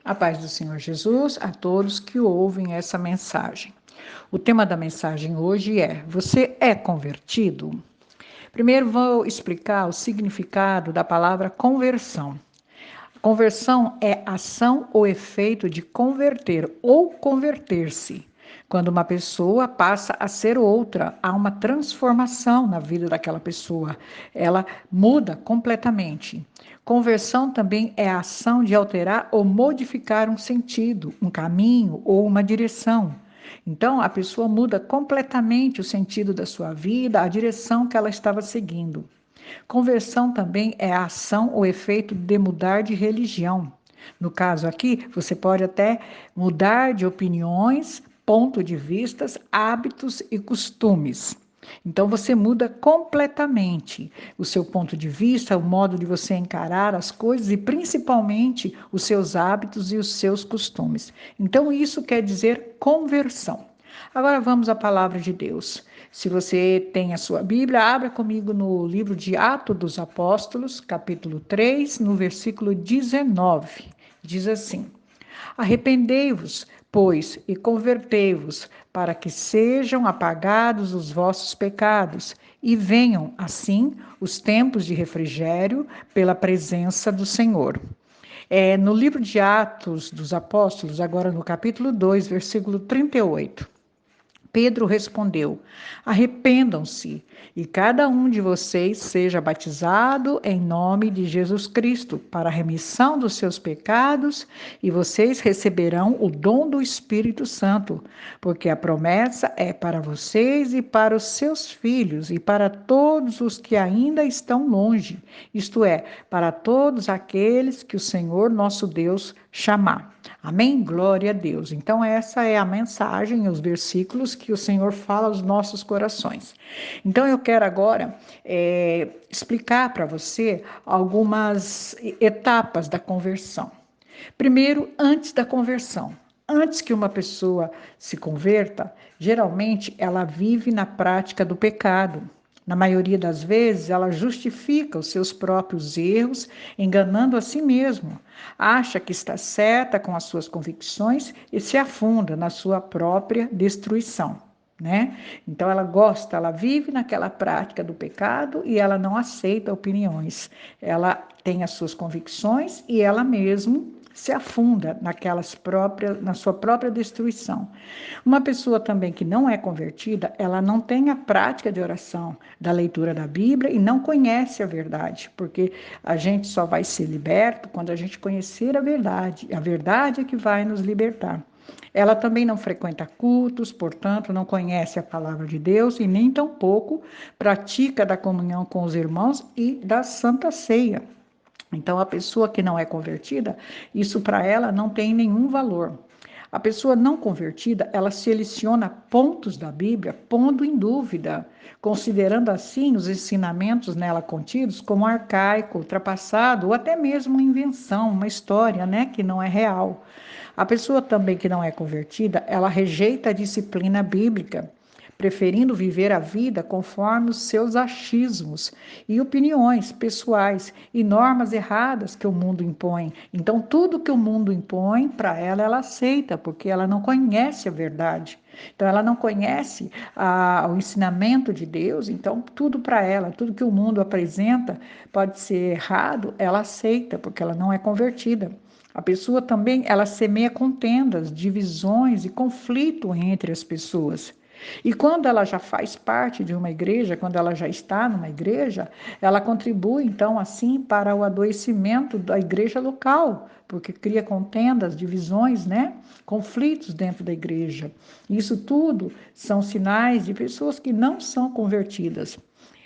A paz do Senhor Jesus a todos que ouvem essa mensagem. O tema da mensagem hoje é: você é convertido? Primeiro vou explicar o significado da palavra conversão. Conversão é ação ou efeito de converter ou converter-se. Quando uma pessoa passa a ser outra, há uma transformação na vida daquela pessoa. Ela muda completamente. Conversão também é a ação de alterar ou modificar um sentido, um caminho ou uma direção. Então, a pessoa muda completamente o sentido da sua vida, a direção que ela estava seguindo. Conversão também é a ação ou efeito de mudar de religião. No caso aqui, você pode até mudar de opiniões, ponto de vistas, hábitos e costumes. Então você muda completamente o seu ponto de vista, o modo de você encarar as coisas e principalmente os seus hábitos e os seus costumes. Então isso quer dizer conversão. Agora vamos à palavra de Deus. Se você tem a sua Bíblia, abra comigo no livro de Atos dos Apóstolos, capítulo 3, no versículo 19. Diz assim: Arrependei-vos, pois, e convertei-vos, para que sejam apagados os vossos pecados, e venham, assim, os tempos de refrigério pela presença do Senhor. No livro de Atos dos Apóstolos, agora no capítulo 2, versículo 38. Pedro respondeu: Arrependam-se e cada um de vocês seja batizado em nome de Jesus Cristo para a remissão dos seus pecados e vocês receberão o dom do Espírito Santo, porque a promessa é para vocês e para os seus filhos e para todos os que ainda estão longe, isto é, para todos aqueles que o Senhor nosso Deus chamar. Amém? Glória a Deus. Então, essa é a mensagem, os versículos que o Senhor fala aos nossos corações. Então, eu quero agora explicar para você algumas etapas da conversão. Primeiro, antes da conversão. Antes que uma pessoa se converta, geralmente ela vive na prática do pecado. Na maioria das vezes, ela justifica os seus próprios erros, enganando a si mesma. Acha que está certa com as suas convicções e se afunda na sua própria destruição, né? Então ela vive naquela prática do pecado e ela não aceita opiniões. Ela tem as suas convicções e ela mesma se afunda na sua própria destruição. Uma pessoa também que não é convertida, ela não tem a prática de oração, da leitura da Bíblia e não conhece a verdade, porque a gente só vai ser liberto quando a gente conhecer a verdade. A verdade é que vai nos libertar. Ela também não frequenta cultos, portanto, não conhece a palavra de Deus e nem tampouco pratica da comunhão com os irmãos e da Santa Ceia. Então, a pessoa que não é convertida, isso para ela não tem nenhum valor. A pessoa não convertida, ela seleciona pontos da Bíblia, pondo em dúvida, considerando assim os ensinamentos nela contidos como arcaico, ultrapassado ou até mesmo uma invenção, uma história, né, que não é real. A pessoa também que não é convertida, ela rejeita a disciplina bíblica, preferindo viver a vida conforme os seus achismos e opiniões pessoais e normas erradas que o mundo impõe. Então, tudo que o mundo impõe, para ela, ela aceita, porque ela não conhece a verdade. Então, ela não conhece o ensinamento de Deus, então, tudo para ela, tudo que o mundo apresenta pode ser errado, ela aceita, porque ela não é convertida. A pessoa também, ela semeia contendas, divisões e conflito entre as pessoas. E quando ela já faz parte de uma igreja, quando ela já está numa igreja, ela contribui, então, assim, para o adoecimento da igreja local, porque cria contendas, divisões, né? Conflitos dentro da igreja. Isso tudo são sinais de pessoas que não são convertidas.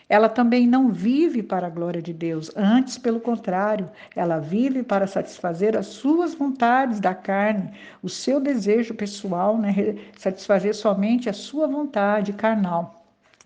Ela também não vive para a glória de Deus, antes, pelo contrário, ela vive para satisfazer as suas vontades da carne, o seu desejo pessoal, né? Satisfazer somente a sua vontade carnal.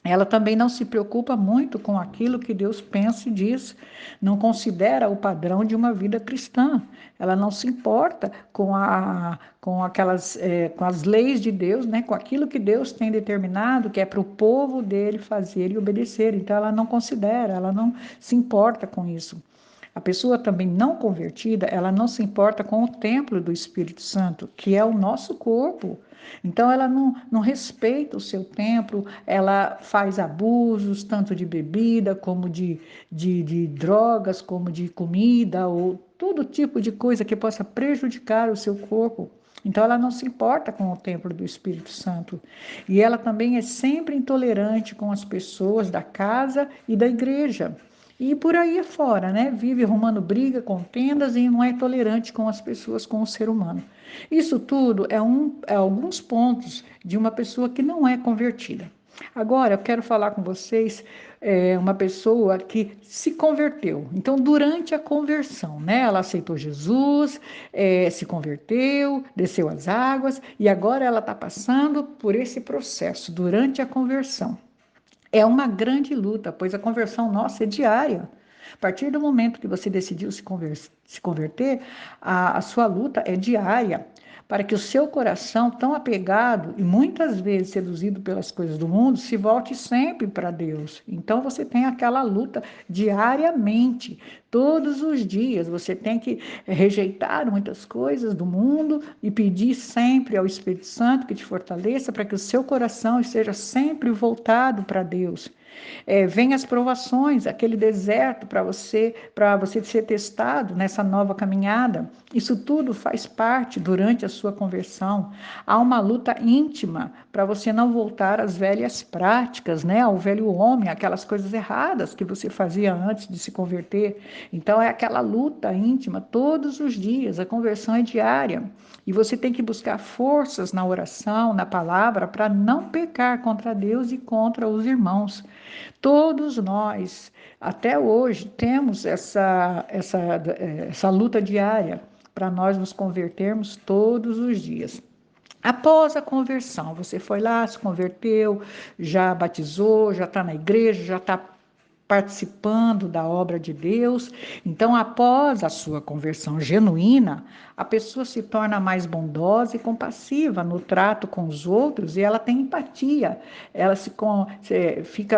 Ela também não se preocupa muito com aquilo que Deus pensa e diz, não considera o padrão de uma vida cristã. Ela não se importa com as leis de Deus, né? Com aquilo que Deus tem determinado, que é para o povo dele fazer e obedecer. Então, ela não considera, ela não se importa com isso. A pessoa também não convertida, ela não se importa com o templo do Espírito Santo, que é o nosso corpo. Então, ela não respeita o seu templo, ela faz abusos, tanto de bebida, como de drogas, como de comida, ou todo tipo de coisa que possa prejudicar o seu corpo. Então, ela não se importa com o templo do Espírito Santo. E ela também é sempre intolerante com as pessoas da casa e da igreja. E por aí afora, né? Vive arrumando briga, contendas e não é tolerante com as pessoas, com o ser humano. Isso tudo é alguns pontos de uma pessoa que não é convertida. Agora, eu quero falar com vocês uma pessoa que se converteu. Então, durante a conversão, né? Ela aceitou Jesus, se converteu, desceu as águas e agora ela está passando por esse processo durante a conversão. É uma grande luta, pois a conversão nossa é diária. A partir do momento que você decidiu se converter, a sua luta é diária, para que o seu coração, tão apegado e muitas vezes seduzido pelas coisas do mundo, se volte sempre para Deus. Então você tem aquela luta diariamente, todos os dias. Você tem que rejeitar muitas coisas do mundo e pedir sempre ao Espírito Santo que te fortaleça para que o seu coração esteja sempre voltado para Deus. Vem as provações, aquele deserto para você ser testado nessa nova caminhada. Isso tudo faz parte durante a sua conversão. Há uma luta íntima para você não voltar às velhas práticas, né? Ao velho homem, aquelas coisas erradas que você fazia antes de se converter. Então é aquela luta íntima todos os dias. A conversão é diária. E você tem que buscar forças na oração, na palavra, para não pecar contra Deus e contra os irmãos. Todos nós, até hoje, temos essa luta diária para nós nos convertermos todos os dias. Após a conversão, você foi lá, se converteu, já batizou, já está na igreja, já está participando da obra de Deus. Então, após a sua conversão genuína, a pessoa se torna mais bondosa e compassiva no trato com os outros e ela tem empatia. Ela fica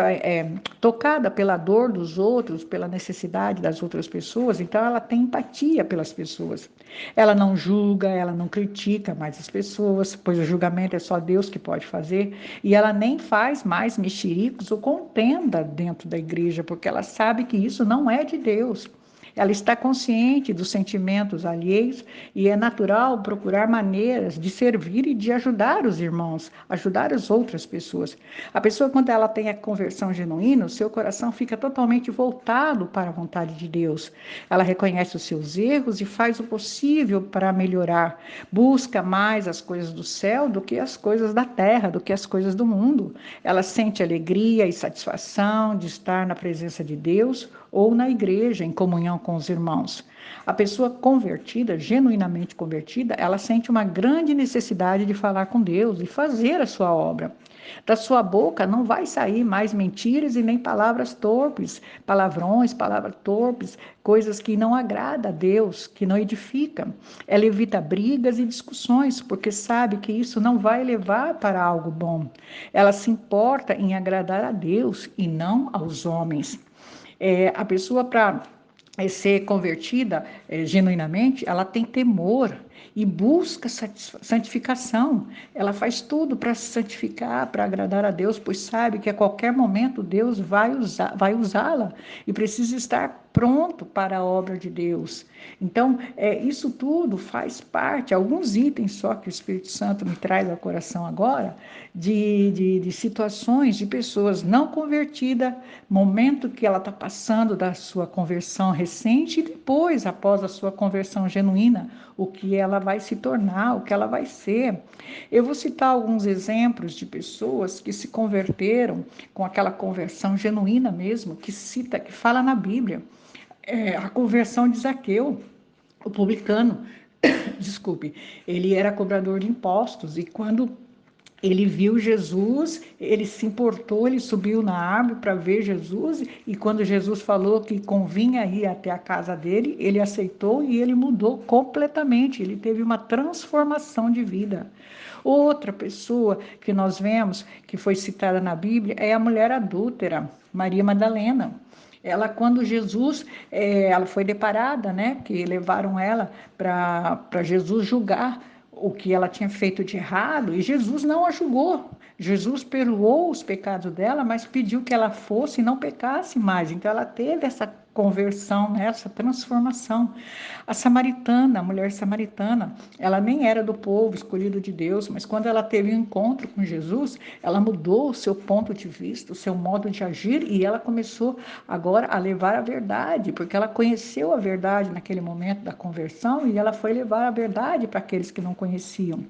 tocada pela dor dos outros, pela necessidade das outras pessoas, então ela tem empatia pelas pessoas. Ela não julga, ela não critica mais as pessoas, pois o julgamento é só Deus que pode fazer, e ela nem faz mais mexericos ou contenda dentro da igreja, porque ela sabe que isso não é de Deus. Ela está consciente dos sentimentos alheios e é natural procurar maneiras de servir e de ajudar os irmãos, ajudar as outras pessoas. A pessoa, quando ela tem a conversão genuína, o seu coração fica totalmente voltado para a vontade de Deus. Ela reconhece os seus erros e faz o possível para melhorar. Busca mais as coisas do céu do que as coisas da terra, do que as coisas do mundo. Ela sente alegria e satisfação de estar na presença de Deus ou na igreja, em comunhão com os irmãos. A pessoa convertida, genuinamente convertida, ela sente uma grande necessidade de falar com Deus e fazer a sua obra. Da sua boca não vai sair mais mentiras e nem palavras torpes, palavrões, palavras torpes, coisas que não agradam a Deus, que não edificam. Ela evita brigas e discussões, porque sabe que isso não vai levar para algo bom. Ela se importa em agradar a Deus e não aos homens. A pessoa, para ser convertida genuinamente, ela tem temor e busca santificação. Ela faz tudo para se santificar, para agradar a Deus, pois sabe que a qualquer momento Deus vai usá-la e precisa estar pronto para a obra de Deus. Então, isso tudo faz parte, alguns itens só que o Espírito Santo me traz ao coração agora, de situações de pessoas não convertidas, momento que ela está passando da sua conversão recente e depois, após a sua conversão genuína, o que ela vai se tornar, o que ela vai ser. Eu vou citar alguns exemplos de pessoas que se converteram com aquela conversão genuína mesmo, que fala na Bíblia. A conversão de Zaqueu, o publicano, desculpe, ele era cobrador de impostos e quando ele viu Jesus, ele se importou, ele subiu na árvore para ver Jesus e quando Jesus falou que convinha ir até a casa dele, ele aceitou e ele mudou completamente, ele teve uma transformação de vida. Outra pessoa que nós vemos, que foi citada na Bíblia, é a mulher adúltera, Maria Madalena. Ela, quando Jesus, ela foi deparada, né, que levaram ela para Jesus julgar o que ela tinha feito de errado, e Jesus não a julgou. Jesus perdoou os pecados dela, mas pediu que ela fosse e não pecasse mais. Então ela teve essa conversão, né, essa transformação. A samaritana, a mulher samaritana, ela nem era do povo escolhido de Deus, mas quando ela teve um encontro com Jesus, ela mudou o seu ponto de vista, o seu modo de agir, e ela começou agora a levar a verdade, porque ela conheceu a verdade naquele momento da conversão, e ela foi levar a verdade para aqueles que não conheciam.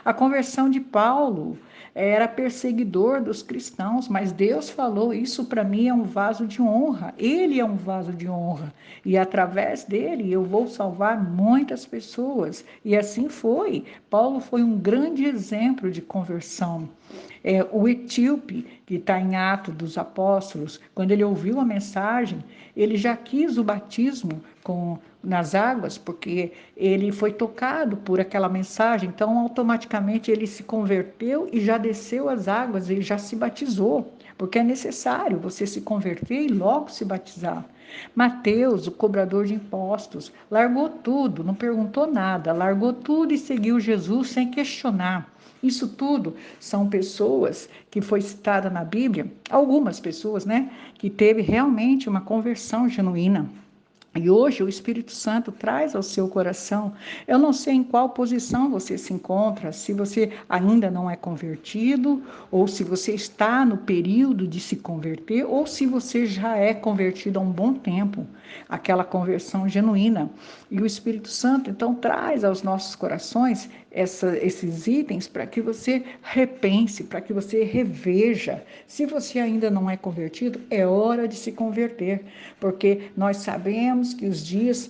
A conversão de Paulo era perseguidor dos cristãos, mas Deus falou: Isso para mim é um vaso de honra. Ele é um vaso de honra. E através dele eu vou salvar muitas pessoas. E assim foi. Paulo foi um grande exemplo de conversão. O etíope, que está em Atos dos Apóstolos, quando ele ouviu a mensagem, ele já quis o batismo nas águas, porque ele foi tocado por aquela mensagem, então automaticamente ele se converteu e já desceu as águas e já se batizou, porque é necessário você se converter e logo se batizar. Mateus, o cobrador de impostos, largou tudo, não perguntou nada, largou tudo e seguiu Jesus sem questionar. Isso tudo são pessoas que foi citada na Bíblia, algumas pessoas, né, que teve realmente uma conversão genuína. E hoje o Espírito Santo traz ao seu coração. Eu não sei em qual posição você se encontra, se você ainda não é convertido, ou se você está no período de se converter, ou se você já é convertido há um bom tempo, aquela conversão genuína. E o Espírito Santo, então, traz aos nossos corações esses itens para que você repense, para que você reveja. Se você ainda não é convertido, é hora de se converter, porque nós sabemos que os dias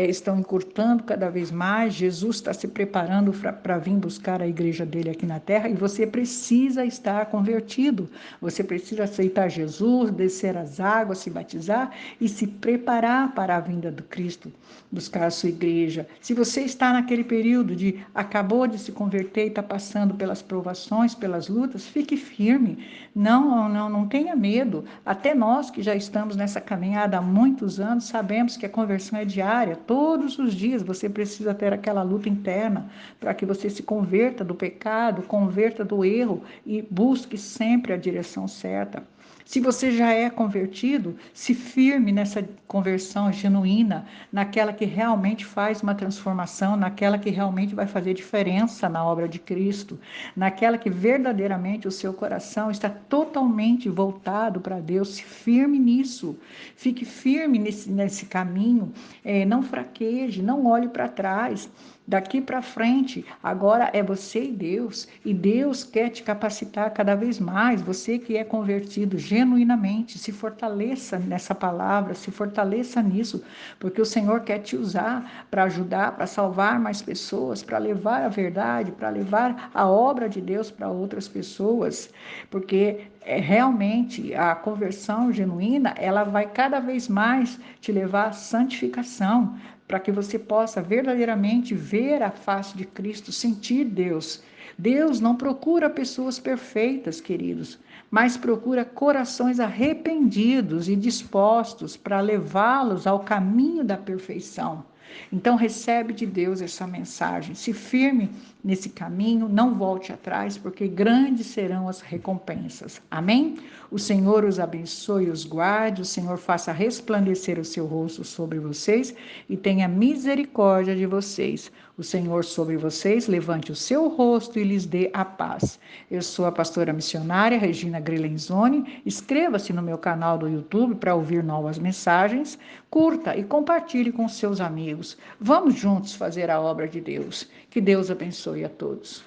estão encurtando cada vez mais. Jesus está se preparando para vir buscar a igreja dele aqui na terra, e você precisa estar convertido. Você precisa aceitar Jesus, descer as águas, se batizar e se preparar para a vinda do Cristo, buscar a sua igreja. Se você está naquele período de acabou de se converter e está passando pelas provações, pelas lutas, fique firme. Não tenha medo. Até nós que já estamos nessa caminhada há muitos anos, sabemos que a conversão é diária. Todos os dias você precisa ter aquela luta interna para que você se converta do pecado, converta do erro e busque sempre a direção certa. Se você já é convertido, se firme nessa conversão genuína, naquela que realmente faz uma transformação, naquela que realmente vai fazer diferença na obra de Cristo, naquela que verdadeiramente o seu coração está totalmente voltado para Deus. Se firme nisso, fique firme nesse caminho, não fraqueje, não olhe para trás. Daqui para frente, agora é você e Deus quer te capacitar cada vez mais. Você que é convertido genuinamente, se fortaleça nessa palavra, se fortaleça nisso, porque o Senhor quer te usar para ajudar, para salvar mais pessoas, para levar a verdade, para levar a obra de Deus para outras pessoas, porque realmente a conversão genuína, ela vai cada vez mais te levar à santificação, para que você possa verdadeiramente ver a face de Cristo, sentir Deus. Deus não procura pessoas perfeitas, queridos, mas procura corações arrependidos e dispostos para levá-los ao caminho da perfeição. Então recebe de Deus essa mensagem, se firme nesse caminho, não volte atrás, porque grandes serão as recompensas. Amém? O Senhor os abençoe e os guarde, o Senhor faça resplandecer o seu rosto sobre vocês e tenha misericórdia de vocês. O Senhor sobre vocês levante o seu rosto e lhes dê a paz. Eu sou a pastora missionária Regina Grelenzoni. Inscreva-se no meu canal do YouTube para ouvir novas mensagens. Curta e compartilhe com seus amigos. Vamos juntos fazer a obra de Deus. Que Deus abençoe a todos.